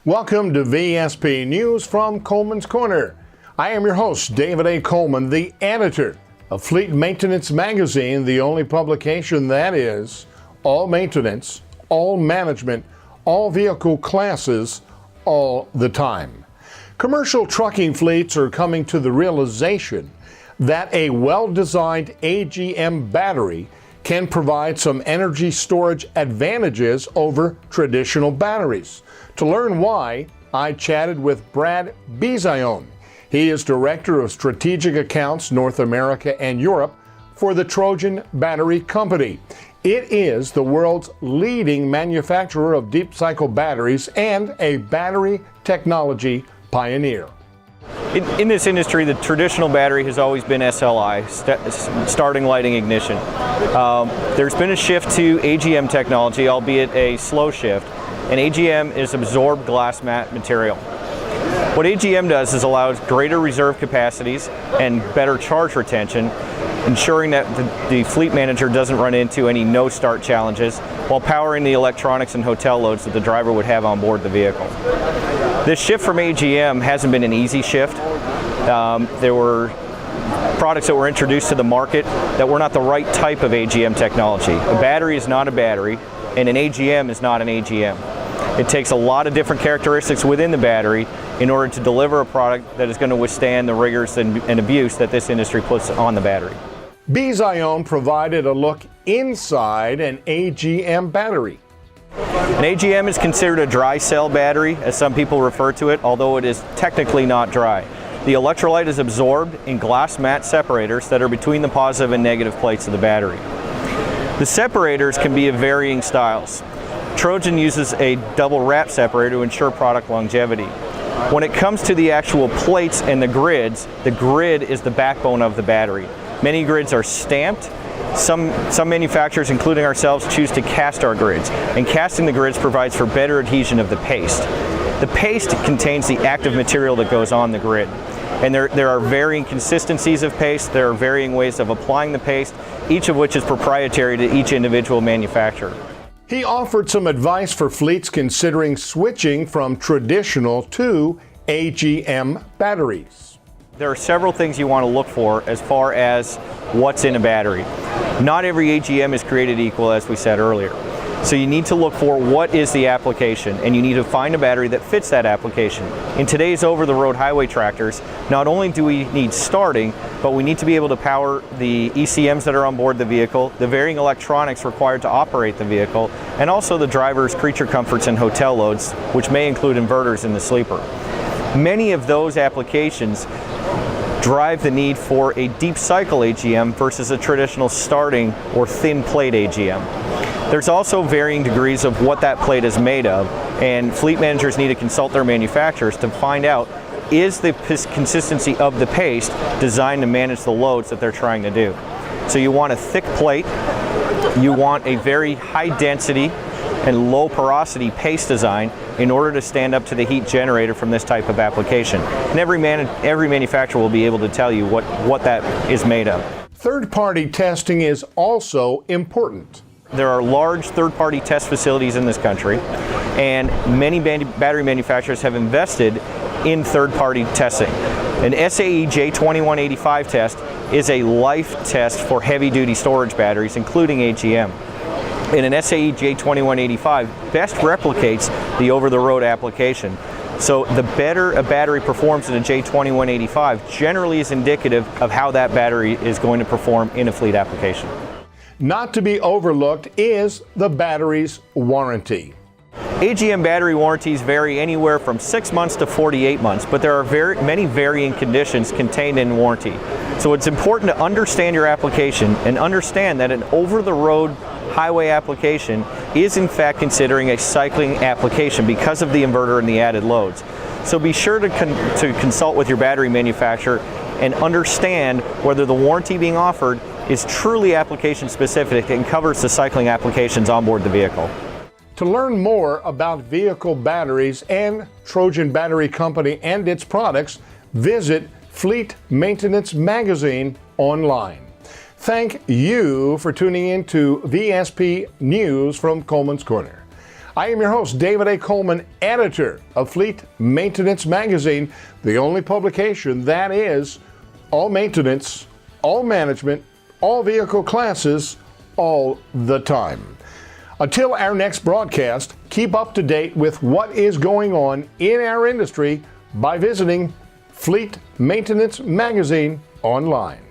Welcome to VSP News from Coleman's Corner. I am your host, David A. Coleman, the editor of Fleet Maintenance Magazine, the only publication that is all maintenance, all management, all vehicle classes, all the time. Commercial trucking fleets are coming to the realization that a well-designed AGM battery can provide some energy storage advantages over traditional batteries. To learn why, I chatted with Brad Bizione. He is Director of Strategic Accounts North America and Europe for the Trojan Battery Company. It is the world's leading manufacturer of deep cycle batteries and a battery technology pioneer. In this industry, the traditional battery has always been SLI, starting, lighting, ignition. There's been a shift to AGM technology, albeit a slow shift, and AGM is absorbed glass mat material. What AGM does is allows greater reserve capacities and better charge retention, ensuring that the fleet manager doesn't run into any no-start challenges while powering the electronics and hotel loads that the driver would have on board the vehicle. This shift from AGM hasn't been an easy shift. There were products that were introduced to the market that were not the right type of AGM technology. A battery is not a battery, and an AGM is not an AGM. It takes a lot of different characteristics within the battery in order to deliver a product that is going to withstand the rigors and abuse that this industry puts on the battery. Bizione provided a look inside an AGM battery. An AGM is considered a dry cell battery, as some people refer to it, although it is technically not dry. The electrolyte is absorbed in glass mat separators that are between the positive and negative plates of the battery. The separators can be of varying styles. Trojan uses a double wrap separator to ensure product longevity. When it comes to the actual plates and the grid is the backbone of the battery. Many grids are stamped. Some manufacturers, including ourselves, choose to cast our grids, and casting the grids provides for better adhesion of the paste. The paste contains the active material that goes on the grid, and there are varying consistencies of paste, there are varying ways of applying the paste, each of which is proprietary to each individual manufacturer. He offered some advice for fleets considering switching from traditional to AGM batteries. There are several things you want to look for as far as what's in a battery. Not every AGM is created equal, as we said earlier. So you need to look for what is the application, and you need to find a battery that fits that application. In today's over-the-road highway tractors, not only do we need starting, but we need to be able to power the ECMs that are on board the vehicle, the varying electronics required to operate the vehicle, and also the driver's creature comforts and hotel loads, which may include inverters in the sleeper. Many of those applications drive the need for a deep cycle AGM versus a traditional starting or thin plate AGM. There's also varying degrees of what that plate is made of, and fleet managers need to consult their manufacturers to find out, is the consistency of the paste designed to manage the loads that they're trying to do. So you want a thick plate, you want a very high density and low porosity paste design in order to stand up to the heat generator from this type of application. And every manufacturer will be able to tell you what that is made of. Third-party testing is also important. There are large third-party test facilities in this country, and many battery manufacturers have invested in third-party testing. An SAE J2185 test is a life test for heavy-duty storage batteries, including AGM. And an SAE J2185 best replicates the over-the-road application. So the better a battery performs in a J2185 generally is indicative of how that battery is going to perform in a fleet application. Not to be overlooked is the battery's warranty. AGM battery warranties vary anywhere from 6 months to 48 months, but there are many varying conditions contained in warranty. So it's important to understand your application and understand that an over-the-road highway application is in fact considering a cycling application because of the inverter and the added loads. So be sure to consult with your battery manufacturer and understand whether the warranty being offered is truly application specific and covers the cycling applications on board the vehicle. To learn more about vehicle batteries and Trojan Battery Company and its products, visit Fleet Maintenance Magazine online. Thank you for tuning in to VSP News from Coleman's Corner. I am your host, David A. Coleman, editor of Fleet Maintenance Magazine, the only publication that is all maintenance, all management, all vehicle classes, all the time. Until our next broadcast, keep up to date with what is going on in our industry by visiting Fleet Maintenance Magazine online.